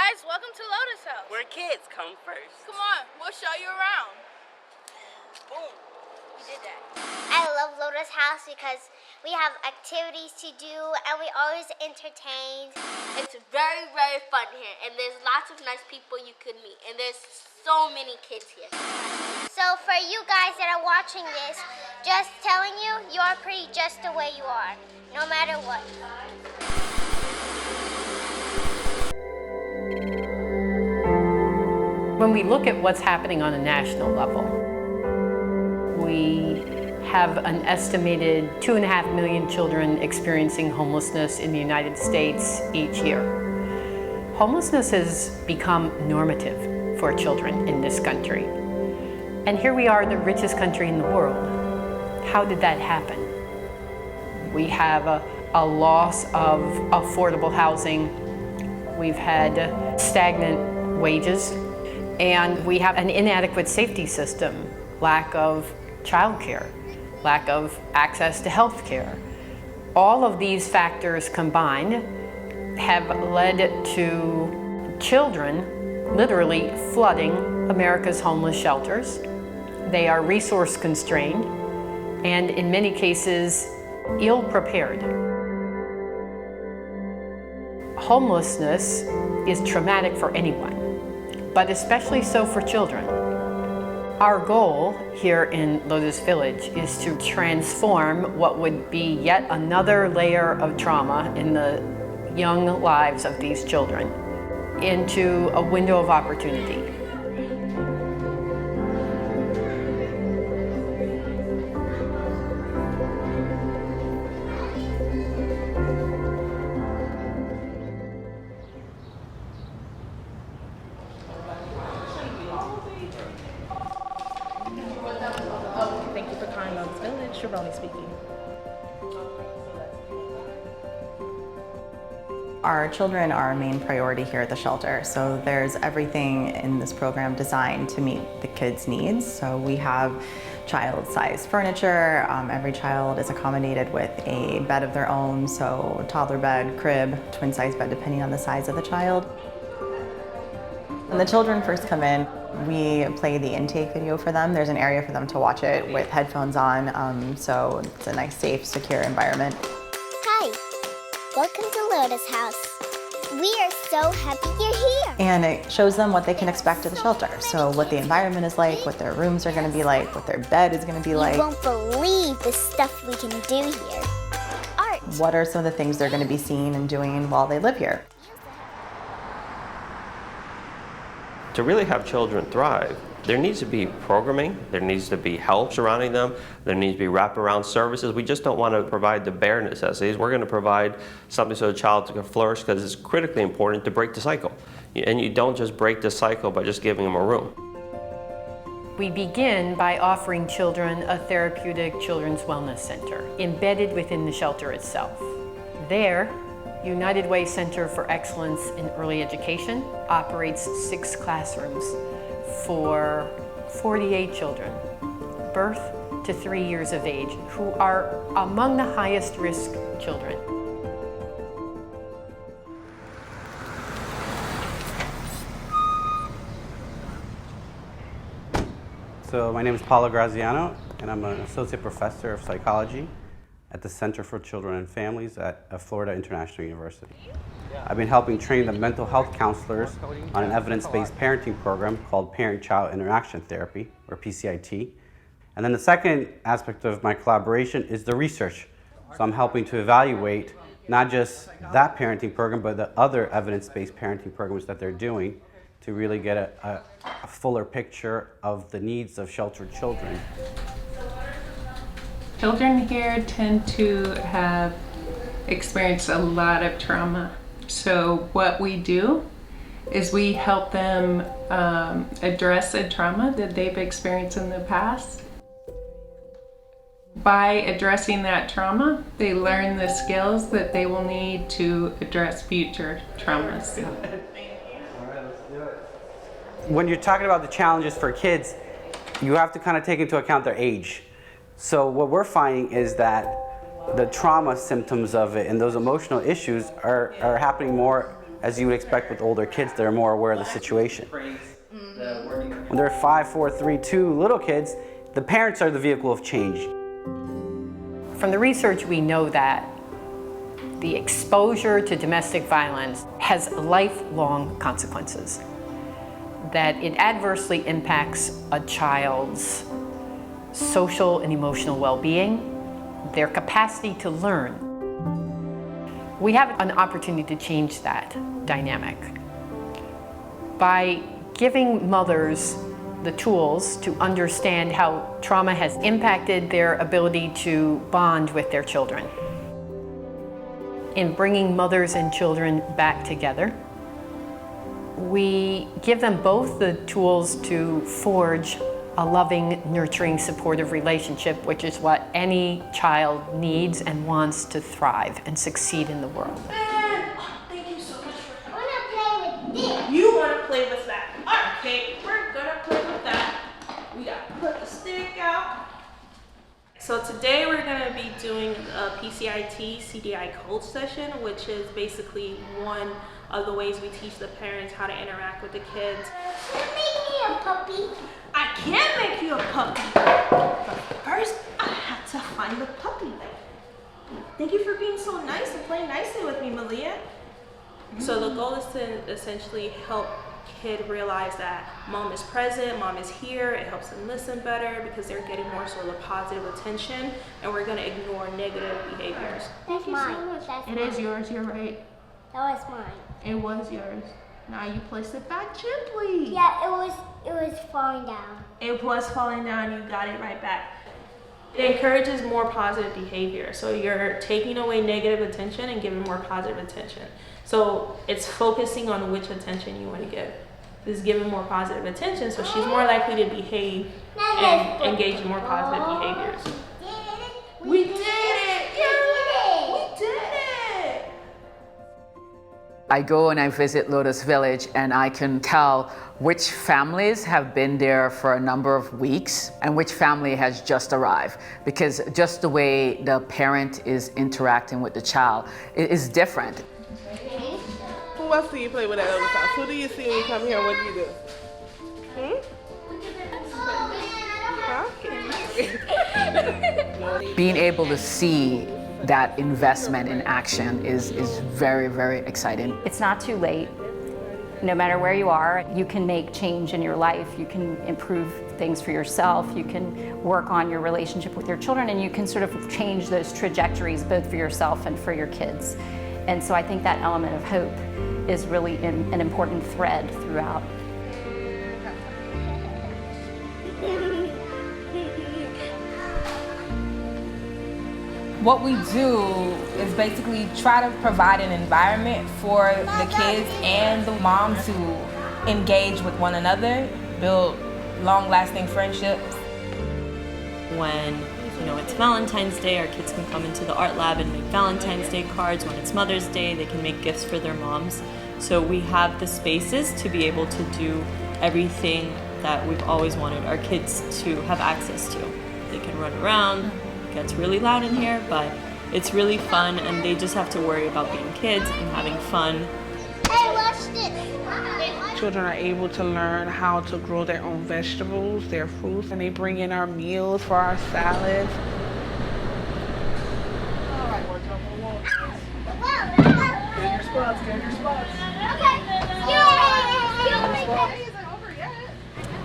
guys, welcome to Lotus House. Where kids come first. Come on, we'll show you around. Boom, we did that. I love Lotus House because we have activities to do and we always entertain. It's very, very fun here, and there's lots of nice people you could meet, and there's so many kids here. So for you guys that are watching this, just telling you, you are pretty just the way you are, no matter what. When we look at what's happening on a national level, we have an estimated 2.5 million children experiencing homelessness in the United States each year. Homelessness has become normative for children in this country. And here we are, the richest country in the world. How did that happen? We have a loss of affordable housing. We've had stagnant wages. And we have an inadequate safety system, lack of childcare, lack of access to health care. All of these factors combined have led to children literally flooding America's homeless shelters. They are resource constrained and in many cases ill prepared. Homelessness is traumatic for anyone, but especially so for children. Our goal here in Lotus Village is to transform what would be yet another layer of trauma in the young lives of these children into a window of opportunity. Thank you for calling Lotus Village. Sharoni speaking. Our children are our main priority here at the shelter, so there's everything in this program designed to meet the kids' needs. So we have child-sized furniture. Every child is accommodated with a bed of their own, so toddler bed, crib, twin-size bed, depending on the size of the child. When the children first come in, we play the intake video for them. There's an area for them to watch it with headphones on, so it's a nice, safe, secure environment. Hi, welcome to Lotus House. We are so happy you're here. And it shows them what they can expect at the shelter. So what the environment is like, what their rooms are going to be like, what their bed is going to be like. You won't believe the stuff we can do here. Art. What are some of the things they're going to be seeing and doing while they live here? To really have children thrive, there needs to be programming, there needs to be help surrounding them, there needs to be wraparound services. We just don't want to provide the bare necessities. We're going to provide something so the child can flourish, because it's critically important to break the cycle. And you don't just break the cycle by just giving them a room. We begin by offering children a therapeutic children's wellness center embedded within the shelter itself. There, United Way Center for Excellence in Early Education operates 6 classrooms for 48 children, birth to 3 years of age, who are among the highest risk children. So my name is Paolo Graziano, and I'm an associate professor of psychology at the Center for Children and Families at Florida International University. I've been helping train the mental health counselors on an evidence-based parenting program called Parent-Child Interaction Therapy, or PCIT. And then the second aspect of my collaboration is the research. So I'm helping to evaluate not just that parenting program, but the other evidence-based parenting programs that they're doing to really get a fuller picture of the needs of sheltered children. Children here tend to have experienced a lot of trauma. So what we do is we help them address a trauma that they've experienced in the past. By addressing that trauma, they learn the skills that they will need to address future traumas. When you're talking about the challenges for kids, you have to kind of take into account their age. So what we're finding is that the trauma symptoms of it and those emotional issues are happening more as you would expect with older kids, they're more aware of the situation. When they're 5, 4, 3, 2 little kids, the parents are the vehicle of change. From the research, we know that the exposure to domestic violence has lifelong consequences, that it adversely impacts a child's social and emotional well-being, their capacity to learn. We have an opportunity to change that dynamic by giving mothers the tools to understand how trauma has impacted their ability to bond with their children. In bringing mothers and children back together, we give them both the tools to forge a loving, nurturing, supportive relationship, which is what any child needs and wants to thrive and succeed in the world. Thank you so much for coming. I want to play with this. You want to play with that? Okay, we're gonna play with that. We gotta put the stick out. So today we're gonna be doing a PCIT CDI coach session, which is basically one of the ways we teach the parents how to interact with the kids. Make me a puppy. I can make you a puppy, but first I have to find the puppy. Thank you for being so nice and playing nicely with me, Malia. So the goal is to essentially help kid realize that mom is present, mom is here. It helps them listen better because they're getting more sort of positive attention, and we're gonna ignore negative behaviors. That's mine. That's It is yours, you're right. That was mine. It was yours. Now you place it back gently. Yeah, it was falling down. It was falling down, you got it right back. It encourages more positive behavior. So you're taking away negative attention and giving more positive attention. So it's focusing on which attention you want to give. This is giving more positive attention, so she's more likely to behave and engage in more positive behaviors. We did it! Yeah! We did it! I go and I visit Lotus Village and I can tell which families have been there for a number of weeks and which family has just arrived, because just the way the parent is interacting with the child is different. Who else do you play with at Lotus House? Who do you see when you come here? What do you do? Being able to see that investment in action is very, very exciting. It's not too late. No matter where you are, you can make change in your life. You can improve things for yourself. You can work on your relationship with your children, and you can sort of change those trajectories both for yourself and for your kids. And so I think that element of hope is really an important thread throughout. What we do is basically try to provide an environment for the kids and the moms to engage with one another, build long-lasting friendships. When it's Valentine's Day, our kids can come into the art lab and make Valentine's Day cards. When it's Mother's Day, they can make gifts for their moms. So we have the spaces to be able to do everything that we've always wanted our kids to have access to. They can run around. It gets really loud in here, but it's really fun, and they just have to worry about being kids and having fun. I watched it. Children are able to learn how to grow their own vegetables, their fruits, and they bring in our meals for our salads. All right, we're jumping along. Get your spots, get your spots. Okay.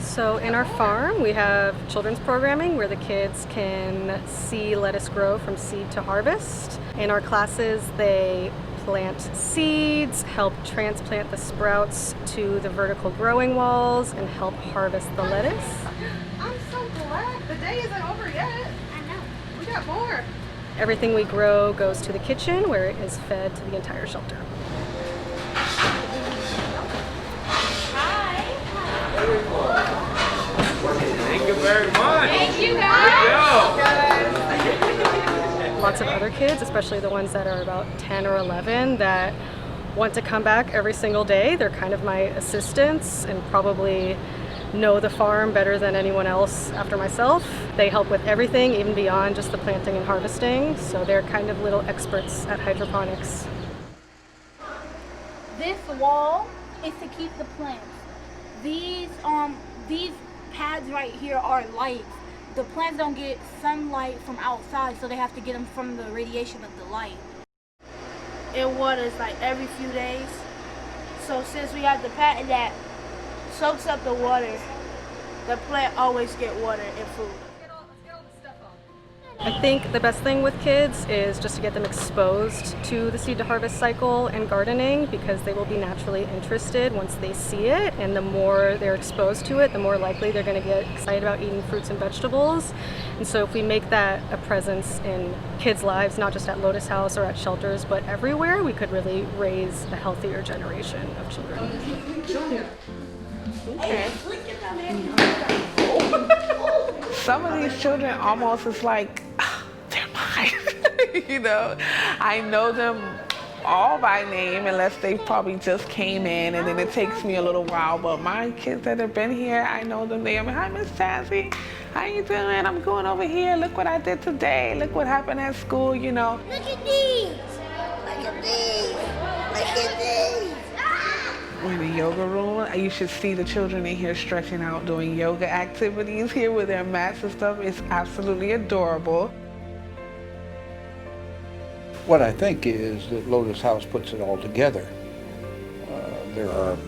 So in our farm, we have children's programming where the kids can see lettuce grow from seed to harvest. In our classes, they plant seeds, help transplant the sprouts to the vertical growing walls, and help harvest the lettuce. I'm so glad the day isn't over yet. I know. We got more. Everything we grow goes to the kitchen where it is fed to the entire shelter. Thank you very much. Thank you guys. Lots of other kids, especially the ones that are about 10 or 11, that want to come back every single day. They're kind of my assistants and probably know the farm better than anyone else after myself. They help with everything, even beyond just the planting and harvesting. So they're kind of little experts at hydroponics. This wall is to keep the plants. These pads right here are lights. The plants don't get sunlight from outside, so they have to get them from the radiation of the light. It waters like every few days. So since we have the patent that soaks up the water, the plant always get water and food. I think the best thing with kids is just to get them exposed to the seed to harvest cycle and gardening, because they will be naturally interested once they see it, and the more they're exposed to it, the more likely they're going to get excited about eating fruits and vegetables. And so if we make that a presence in kids' lives, not just at Lotus House or at shelters, but everywhere, we could really raise a healthier generation of children. Okay. Some of these children almost is like, they're mine. You know, I know them all by name unless they probably just came in, and then it takes me a little while. But my kids that have been here, I know them. They are, hi, Miss Tazzy. How you doing? I'm going over here. Look what I did today. Look what happened at school, you know. Look at these. Look at these. Look at these. We're in the yoga room. You should see the children in here stretching out, doing yoga activities here with their mats and stuff. It's absolutely adorable. What I think is that Lotus House puts it all together. There are a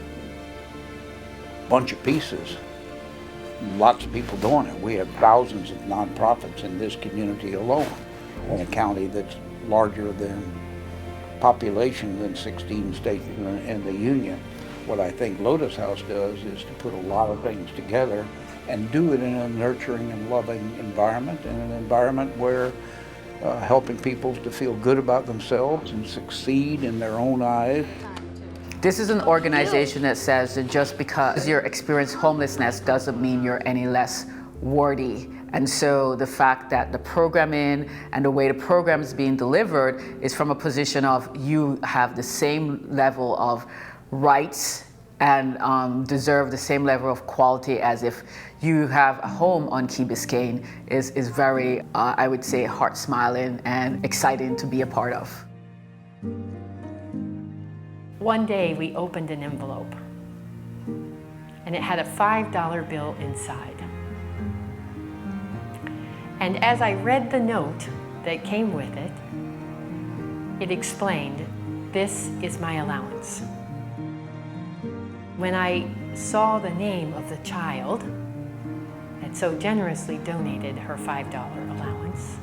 bunch of pieces, lots of people doing it. We have thousands of nonprofits in this community alone, in a county that's larger than population than 16 states in the Union. What I think Lotus House does is to put a lot of things together and do it in a nurturing and loving environment, and an environment where helping people to feel good about themselves and succeed in their own eyes. This is an organization that says that just because you experience homelessness doesn't mean you're any less worthy. And so the fact that the programming and the way the program is being delivered is from a position of you have the same level of rights and deserve the same level of quality as if you have a home on Key Biscayne is very, I would say, heart-smiling and exciting to be a part of. One day we opened an envelope and it had a $5 bill inside. And as I read the note that came with it, it explained, "This is my allowance." When I saw the name of the child that so generously donated her $5 allowance,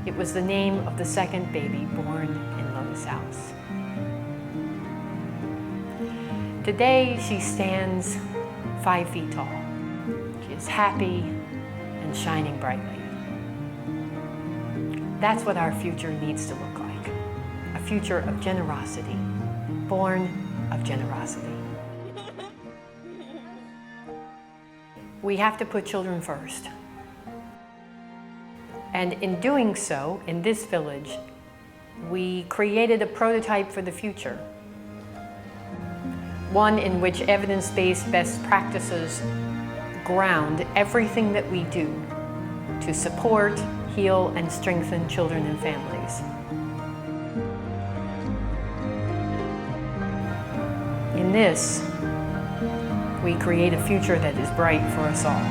it was the name of the second baby born in Lotus House. Today she stands 5 feet tall. She is happy and shining brightly. That's what our future needs to look like. A future of generosity, born of generosity. We have to put children first. And in doing so, in this village, we created a prototype for the future. One in which evidence-based best practices ground everything that we do to support, heal, and strengthen children and families. In this, we create a future that is bright for us all.